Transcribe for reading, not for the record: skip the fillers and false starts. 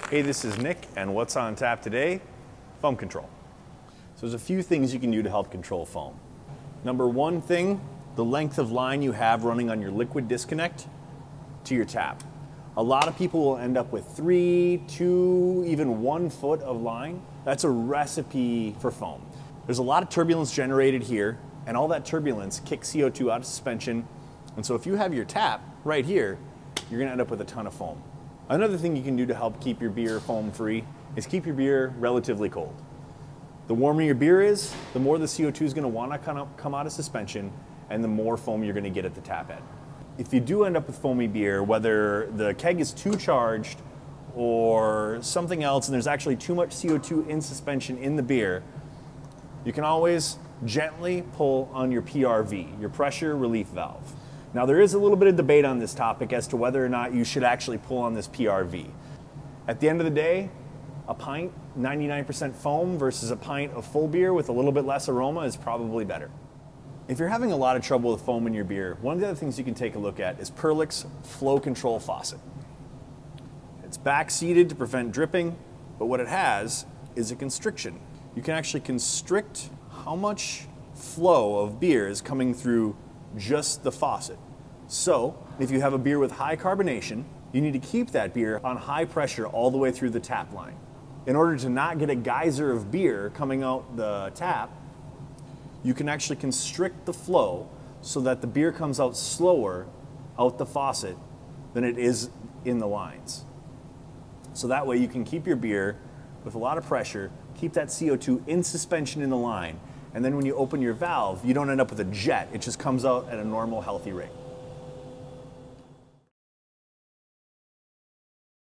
Hey, this is Nick, and what's on tap today? Foam control. So there's a few things you can do to help control foam. Number one thing, the length of line you have running on your liquid disconnect to your tap. A lot of people will end up with 3, 2, even 1 foot of line. That's a recipe for foam. There's a lot of turbulence generated here, and all that turbulence kicks CO2 out of suspension. And so if you have your tap right here, you're gonna end up with a ton of foam. Another thing you can do to help keep your beer foam free is keep your beer relatively cold. The warmer your beer is, the more the CO2 is gonna wanna come out of suspension, and the more foam you're gonna get at the tap head. If you do end up with foamy beer, whether the keg is too charged or something else, and there's actually too much CO2 in suspension in the beer, you can always gently pull on your PRV, your pressure relief valve. Now there is a little bit of debate on this topic as to whether or not you should actually pull on this PRV. At the end of the day, a pint, 99% foam versus a pint of full beer with a little bit less aroma is probably better. If you're having a lot of trouble with foam in your beer, one of the other things you can take a look at is Perlic's Flow Control Faucet. It's back-seated to prevent dripping, but what it has is a constriction. You can actually constrict how much flow of beer is coming through just the faucet. So, if you have a beer with high carbonation, you need to keep that beer on high pressure all the way through the tap line. In order to not get a geyser of beer coming out the tap, you can actually constrict the flow so that the beer comes out slower out the faucet than it is in the lines. So that way you can keep your beer with a lot of pressure, keep that CO2 in suspension in the line, and then when you open your valve, you don't end up with a jet. It just comes out at a normal, healthy rate.